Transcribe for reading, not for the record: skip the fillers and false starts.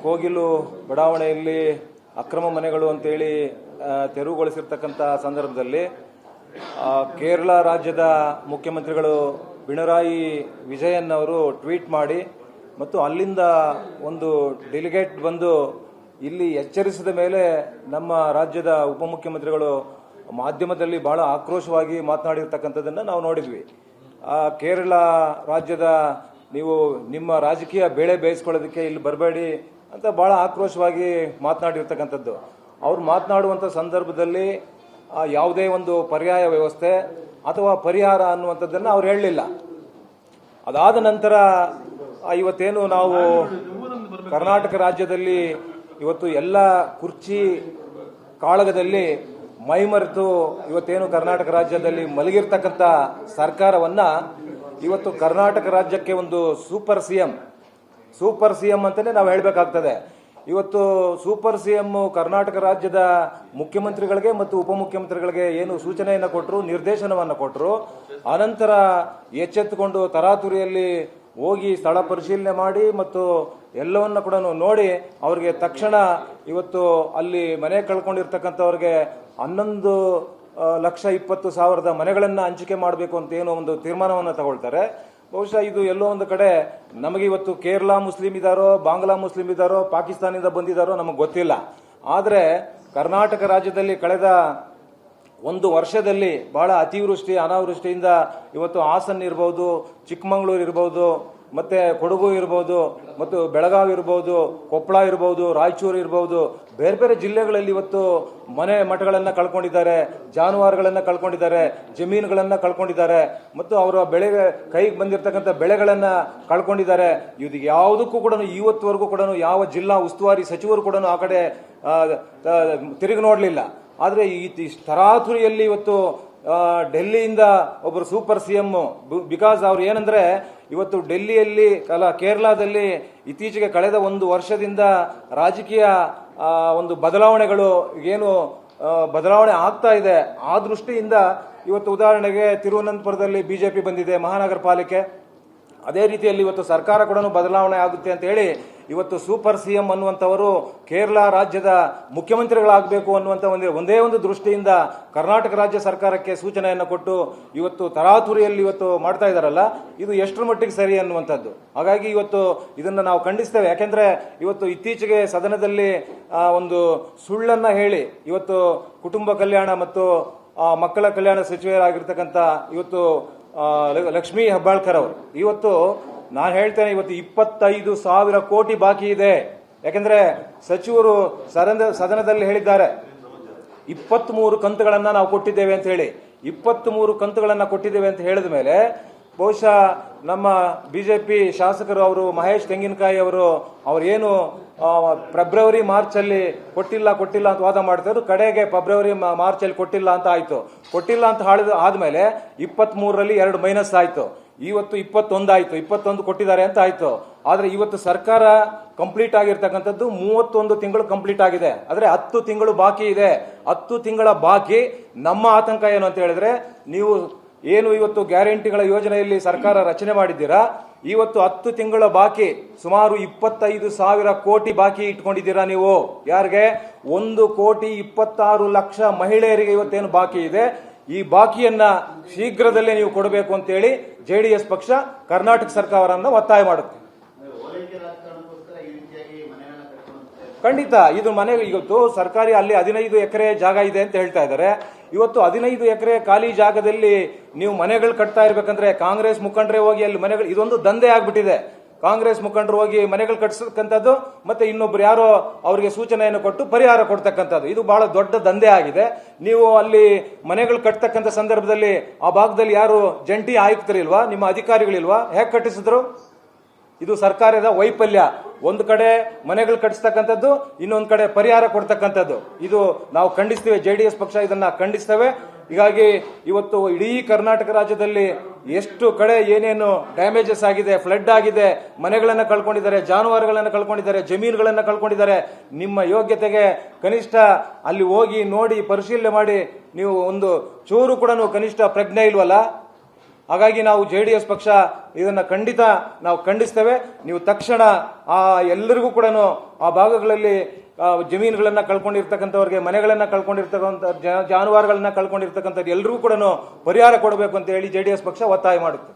ಕೋಗಿಲು ಬಡಾವಣೆಯಲ್ಲಿ ಅಕ್ರಮ ಮನೆಗಳು ಅಂತೇಳಿ ತೆರವುಗೊಳಿಸಿರ್ತಕ್ಕಂಥ ಸಂದರ್ಭದಲ್ಲಿ ಕೇರಳ ರಾಜ್ಯದ ಮುಖ್ಯಮಂತ್ರಿಗಳು ಪಿಣರಾಯಿ ವಿಜಯನ್ ಅವರು ಟ್ವೀಟ್ ಮಾಡಿ ಮತ್ತು ಅಲ್ಲಿಂದ ಒಂದು ಡೆಲಿಗೇಟ್ ಬಂದು ಇಲ್ಲಿ ಎಚ್ಚರಿಸಿದ ಮೇಲೆ ನಮ್ಮ ರಾಜ್ಯದ ಉಪಮುಖ್ಯಮಂತ್ರಿಗಳು ಮಾಧ್ಯಮದಲ್ಲಿ ಬಹಳ ಆಕ್ರೋಶವಾಗಿ ಮಾತನಾಡಿರ್ತಕ್ಕಂಥದ್ದನ್ನು ನಾವು ನೋಡಿದ್ವಿ. ಕೇರಳ ರಾಜ್ಯದ ನೀವು ನಿಮ್ಮ ರಾಜಕೀಯ ಬೇಳೆ ಬೇಯಿಸ್ಕೊಳ್ಳೋದಕ್ಕೆ ಇಲ್ಲಿ ಬರಬೇಡಿ ಅಂತ ಬಹಳ ಆಕ್ರೋಶವಾಗಿ ಮಾತನಾಡಿರ್ತಕ್ಕಂಥದ್ದು. ಅವ್ರು ಮಾತನಾಡುವಂಥ ಸಂದರ್ಭದಲ್ಲಿ ಯಾವುದೇ ಒಂದು ಪರ್ಯಾಯ ವ್ಯವಸ್ಥೆ ಅಥವಾ ಪರಿಹಾರ ಅನ್ನುವಂಥದ್ದನ್ನು ಅವ್ರು ಹೇಳಲಿಲ್ಲ. ಅದಾದ ನಂತರ ಇವತ್ತೇನು ನಾವು ಕರ್ನಾಟಕ ರಾಜ್ಯದಲ್ಲಿ ಇವತ್ತು ಎಲ್ಲ ಕುರ್ಚಿ ಕಾಳಗದಲ್ಲಿ ಮೈಮರೆತು ಇವತ್ತೇನು ಕರ್ನಾಟಕ ರಾಜ್ಯದಲ್ಲಿ ಮಲಗಿರ್ತಕ್ಕಂಥ ಸರ್ಕಾರವನ್ನ ಇವತ್ತು ಕರ್ನಾಟಕ ರಾಜ್ಯಕ್ಕೆ ಒಂದು ಸೂಪರ್ ಸಿಎಂ ಅಂತಾನೆ ನಾವು ಹೇಳಬೇಕಾಗ್ತದೆ. ಇವತ್ತು ಸೂಪರ್ ಸಿಎಂ ಕರ್ನಾಟಕ ರಾಜ್ಯದ ಮುಖ್ಯಮಂತ್ರಿಗಳಿಗೆ ಮತ್ತು ಉಪಮುಖ್ಯಮಂತ್ರಿಗಳಿಗೆ ಏನು ಸೂಚನೆಯನ್ನು ಕೊಟ್ಟರು, ನಿರ್ದೇಶನವನ್ನು ಕೊಟ್ಟರು. ಅನಂತರ ಎಚ್ಚೆತ್ತುಕೊಂಡು ತರಾತುರಿಯಲ್ಲಿ ಹೋಗಿ ಸ್ಥಳ ಪರಿಶೀಲನೆ ಮಾಡಿ ಮತ್ತು ಎಲ್ಲವನ್ನ ಕೂಡ ನೋಡಿ ಅವರಿಗೆ ತಕ್ಷಣ ಇವತ್ತು ಅಲ್ಲಿ ಮನೆ ಕಳ್ಕೊಂಡಿರ್ತಕ್ಕಂಥವ್ರಿಗೆ 11,20,000 ಮನೆಗಳನ್ನು ಹಂಚಿಕೆ ಮಾಡಬೇಕು ಅಂತ ಏನೋ ಒಂದು ತೀರ್ಮಾನವನ್ನು ತಗೊಳ್ತಾರೆ. ಬಹುಶಃ ಇದು ಎಲ್ಲೋ ಒಂದು ಕಡೆ ನಮಗೆ ಇವತ್ತು ಕೇರಳ ಮುಸ್ಲಿಂ ಇದ್ದಾರೋ, ಬಾಂಗ್ಲಾ ಮುಸ್ಲಿಂ ಇದ್ದಾರೋ, ಪಾಕಿಸ್ತಾನದಿಂದ ಬಂದಿದ್ದಾರೋ ನಮಗೆ ಗೊತ್ತಿಲ್ಲ. ಆದರೆ ಕರ್ನಾಟಕ ರಾಜ್ಯದಲ್ಲಿ ಕಳೆದ ಒಂದು ವರ್ಷದಲ್ಲಿ ಬಹಳ ಅತಿವೃಷ್ಟಿ ಅನಾವೃಷ್ಟಿಯಿಂದ ಇವತ್ತು ಹಾಸನ್ ಇರಬಹುದು, ಚಿಕ್ಕಮಗಳೂರು ಇರಬಹುದು, ಮತ್ತೆ ಕೊಡಗು ಇರಬಹುದು, ಮತ್ತು ಬೆಳಗಾವಿ ಇರಬಹುದು, ಕೊಪ್ಪಳ ಇರಬಹುದು, ರಾಯಚೂರು ಇರಬಹುದು, ಬೇರೆ ಬೇರೆ ಜಿಲ್ಲೆಗಳಲ್ಲಿ ಇವತ್ತು ಮನೆ ಮಠಗಳನ್ನ ಕಳ್ಕೊಂಡಿದ್ದಾರೆ, ಜಾನುವಾರುಗಳನ್ನ ಕಳ್ಕೊಂಡಿದ್ದಾರೆ, ಜಮೀನುಗಳನ್ನ ಕಳ್ಕೊಂಡಿದ್ದಾರೆ, ಮತ್ತು ಅವರ ಬೆಳೆಗೆ ಕೈಗೆ ಬಂದಿರತಕ್ಕಂಥ ಬೆಳೆಗಳನ್ನ ಕಳ್ಕೊಂಡಿದ್ದಾರೆ. ಇದು ಯಾವುದಕ್ಕೂ ಕೂಡ ಇವತ್ತುವರೆಗೂ ಕೂಡ ಯಾವ ಜಿಲ್ಲಾ ಉಸ್ತುವಾರಿ ಸಚಿವರು ಕೂಡ ಆ ಕಡೆ ತಿರುಗಿ ನೋಡಲಿಲ್ಲ. ಆದರೆ ಈ ತರಾತುರಿಯಲ್ಲಿ ಇವತ್ತು ಡೆಲ್ಲಿಯಿಂದ ಒಬ್ಬರು ಸೂಪರ್ ಸಿಎಂ, ಬಿಕಾಸ್ ಅವ್ರು ಏನಂದ್ರೆ ಇವತ್ತು ಡೆಲ್ಲಿಯಲ್ಲಿ ಕೇರಳದಲ್ಲಿ ಇತ್ತೀಚೆಗೆ ಕಳೆದ ಒಂದು ವರ್ಷದಿಂದ ರಾಜಕೀಯ ಒಂದು ಬದಲಾವಣೆಗಳು ಏನು ಬದಲಾವಣೆ ಆಗ್ತಾ ಇದೆ, ಆ ದೃಷ್ಟಿಯಿಂದ ಇವತ್ತು ಉದಾಹರಣೆಗೆ ತಿರುವನಂತಪುರದಲ್ಲಿ ಬಿಜೆಪಿ ಬಂದಿದೆ, ಮಹಾನಗರ ಪಾಲಿಕೆ. ಅದೇ ರೀತಿಯಲ್ಲಿ ಇವತ್ತು ಸರ್ಕಾರ ಕೂಡ ಬದಲಾವಣೆ ಆಗುತ್ತೆ ಅಂತ ಹೇಳಿ ಇವತ್ತು ಸೂಪರ್ ಸಿಎಂ ಅನ್ನುವಂಥವರು ಕೇರಳ ರಾಜ್ಯದ ಮುಖ್ಯಮಂತ್ರಿಗಳಾಗಬೇಕು ಅನ್ನುವಂಥ ಒಂದೇ ಒಂದು ದೃಷ್ಟಿಯಿಂದ ಕರ್ನಾಟಕ ರಾಜ್ಯ ಸರ್ಕಾರಕ್ಕೆ ಸೂಚನೆಯನ್ನು ಕೊಟ್ಟು ಇವತ್ತು ತರಾತುರಿಯಲ್ಲಿ ಇವತ್ತು ಮಾಡ್ತಾ ಇದ್ದಾರಲ್ಲ, ಇದು ಎಷ್ಟರ ಮಟ್ಟಿಗೆ ಸರಿ ಅನ್ನುವಂಥದ್ದು. ಹಾಗಾಗಿ ಇವತ್ತು ಇದನ್ನು ನಾವು ಖಂಡಿಸ್ತೇವೆ. ಯಾಕೆಂದ್ರೆ ಇವತ್ತು ಇತ್ತೀಚೆಗೆ ಸದನದಲ್ಲಿ ಒಂದು ಸುಳ್ಳನ್ನ ಹೇಳಿ ಇವತ್ತು ಕುಟುಂಬ ಕಲ್ಯಾಣ ಮತ್ತು ಮಕ್ಕಳ ಕಲ್ಯಾಣ ಸಚಿವರಾಗಿರ್ತಕ್ಕಂಥ ಇವತ್ತು ಲಕ್ಷ್ಮೀ ಹೆಬ್ಬಾಳ್ಕರ್ ಅವರು ಇವತ್ತು ನಾನು ಹೇಳ್ತೇನೆ, ಇವತ್ತು 25,000 ಕೋಟಿ ಬಾಕಿ ಇದೆ. ಯಾಕೆಂದ್ರೆ ಸಚಿವರು ಸದನದಲ್ಲಿ ಹೇಳಿದ್ದಾರೆ 23 ಕಂತುಗಳನ್ನ ನಾವು ಕೊಟ್ಟಿದ್ದೇವೆ ಅಂತ ಹೇಳಿ. 23 ಕಂತುಗಳನ್ನ ಕೊಟ್ಟಿದ್ದೇವೆ ಅಂತ ಹೇಳಿದ ಮೇಲೆ ಬಹುಶಃ ನಮ್ಮ ಬಿಜೆಪಿ ಶಾಸಕರು ಅವರು ಮಹೇಶ್ ತೆಂಗಿನಕಾಯಿ ಅವರು ಏನು ಫೆಬ್ರವರಿ ಮಾರ್ಚ್ ಅಲ್ಲಿ ಕೊಟ್ಟಿಲ್ಲ ಅಂತ ವಾದ ಮಾಡ್ತಾರೆ. ಕಡೆಗೆ ಫೆಬ್ರವರಿ ಮಾರ್ಚ್ ಅಲ್ಲಿ ಕೊಟ್ಟಿಲ್ಲ ಅಂತ ಆಯ್ತು. ಕೊಟ್ಟಿಲ್ಲ ಅಂತ ಆದ್ಮೇಲೆ 23ರಲ್ಲಿ 2 ಮೈನಸ್ ಆಯ್ತು. ಇವತ್ತು 21 ಆಯ್ತು, 21 ಕೊಟ್ಟಿದ್ದಾರೆ ಅಂತ ಆಯ್ತು. ಆದ್ರೆ ಇವತ್ತು ಸರ್ಕಾರ ಕಂಪ್ಲೀಟ್ ಆಗಿರ್ತಕ್ಕಂಥದ್ದು 31 ತಿಂಗಳು ಕಂಪ್ಲೀಟ್ ಆಗಿದೆ. ಆದ್ರೆ 10 ತಿಂಗಳು ಬಾಕಿ ಇದೆ. 10 ತಿಂಗಳ ಬಾಕಿ. ನಮ್ಮ ಆತಂಕ ಏನು ಅಂತ ಹೇಳಿದ್ರೆ, ನೀವು ಏನು ಇವತ್ತು ಗ್ಯಾರಂಟಿಗಳ ಯೋಜನೆಯಲ್ಲಿ ಸರ್ಕಾರ ರಚನೆ ಮಾಡಿದ್ದೀರಾ, ಇವತ್ತು 10 ತಿಂಗಳ ಬಾಕಿ ಸುಮಾರು 25,000 ಕೋಟಿ ಬಾಕಿ ಇಟ್ಕೊಂಡಿದ್ದೀರಾ ನೀವು. ಯಾರಿಗೆ? 1,26,00,000 ಮಹಿಳೆಯರಿಗೆ ಇವತ್ತೇನು ಬಾಕಿ ಇದೆ, ಈ ಬಾಕಿಯನ್ನ ಶೀಘ್ರದಲ್ಲೇ ನೀವು ಕೊಡಬೇಕು ಅಂತೇಳಿ ಜೆಡಿಎಸ್ ಪಕ್ಷ ಕರ್ನಾಟಕ ಸರ್ಕಾರವನ್ನು ಒತ್ತಾಯ ಮಾಡುತ್ತೆ. ಖಂಡಿತ ಇದು ಮನೆ ಇವತ್ತು ಸರ್ಕಾರಿ ಅಲ್ಲಿ 15 ಎಕರೆ ಜಾಗ ಇದೆ ಅಂತ ಹೇಳ್ತಾ ಇದ್ದಾರೆ. ಇವತ್ತು 15 ಎಕರೆ ಖಾಲಿ ಜಾಗದಲ್ಲಿ ನೀವು ಮನೆಗಳು ಕಟ್ತಾ ಇರ್ಬೇಕಂದ್ರೆ ಕಾಂಗ್ರೆಸ್ ಮುಖಂಡರೇ ಹೋಗಿ ಅಲ್ಲಿ ಮನೆಗಳು, ಇದೊಂದು ದಂಧೆ ಆಗ್ಬಿಟ್ಟಿದೆ. ಕಾಂಗ್ರೆಸ್ ಮುಖಂಡರು ಹೋಗಿ ಮನೆಗಳು ಕಟ್ಟಿಸತಕ್ಕಂಥದ್ದು ಮತ್ತೆ ಇನ್ನೊಬ್ರು ಯಾರೋ ಅವರಿಗೆ ಸೂಚನೆಯನ್ನು ಕೊಟ್ಟು ಪರಿಹಾರ ಕೊಡ್ತಕ್ಕಂಥದ್ದು, ಇದು ಬಹಳ ದೊಡ್ಡ ದಂಧೆ ಆಗಿದೆ. ನೀವು ಅಲ್ಲಿ ಮನೆಗಳು ಕಟ್ಟತಕ್ಕಂಥ ಸಂದರ್ಭದಲ್ಲಿ ಆ ಭಾಗದಲ್ಲಿ ಯಾರು ಜಂಟಿ ಆಯುಕ್ತರಿಲ್ವಾ, ನಿಮ್ಮ ಅಧಿಕಾರಿಗಳಿಲ್ವಾ, ಹೇಗೆ ಕಟ್ಟಿಸಿದ್ರು? ಇದು ಸರ್ಕಾರದ ವೈಫಲ್ಯ. ಒಂದು ಕಡೆ ಮನೆಗಳು ಕಟ್ಟಿಸ್ತಕ್ಕಂಥದ್ದು, ಇನ್ನೊಂದು ಕಡೆ ಪರಿಹಾರ ಕೊಡ್ತಕ್ಕಂಥದ್ದು. ಇದು ನಾವು ಖಂಡಿಸ್ತೇವೆ, ಜೆಡಿಎಸ್ ಪಕ್ಷ ಇದನ್ನ ಖಂಡಿಸ್ತೇವೆ. ಹೀಗಾಗಿ ಇವತ್ತು ಇಡೀ ಕರ್ನಾಟಕ ರಾಜ್ಯದಲ್ಲಿ ಎಷ್ಟು ಕಡೆ ಏನೇನು ಡ್ಯಾಮೇಜಸ್ ಆಗಿದೆ, ಫ್ಲಡ್ ಆಗಿದೆ, ಮನೆಗಳನ್ನು ಕಳ್ಕೊಂಡಿದ್ದಾರೆ, ಜಾನುವಾರುಗಳನ್ನು ಕಳ್ಕೊಂಡಿದ್ದಾರೆ, ಜಮೀನುಗಳನ್ನು ಕಳ್ಕೊಂಡಿದ್ದಾರೆ. ನಿಮ್ಮ ಯೋಗ್ಯತೆಗೆ ಕನಿಷ್ಠ ಅಲ್ಲಿ ಹೋಗಿ ನೋಡಿ ಪರಿಶೀಲನೆ ಮಾಡಿ ನೀವು ಒಂದು ಚೂರು ಕೂಡ ಕನಿಷ್ಠ ಪ್ರಜ್ಞೆ ಇಲ್ವಲ್ಲ? ಹಾಗಾಗಿ ನಾವು JDS ಪಕ್ಷ ಇದನ್ನ ಖಂಡಿತ ನಾವು ಖಂಡಿಸ್ತೇವೆ. ನೀವು ತಕ್ಷಣ ಆ ಎಲ್ಲರಿಗೂ ಕೂಡ ಆ ಭಾಗಗಳಲ್ಲಿ ಜಮೀನುಗಳನ್ನ ಕಳ್ಕೊಂಡಿರ್ತಕ್ಕಂಥವ್ರಿಗೆ, ಮನೆಗಳನ್ನ ಕಳ್ಕೊಂಡಿರ್ತಕ್ಕಂಥ ಜಾನುವಾರುಗಳನ್ನ ಕಳ್ಕೊಂಡಿರ್ತಕ್ಕಂಥ ಎಲ್ರಿಗೂ ಕೂಡ ಪರಿಹಾರ ಕೊಡಬೇಕು ಅಂತ ಹೇಳಿ JDS ಪಕ್ಷ ಒತ್ತಾಯ ಮಾಡುತ್ತೆ.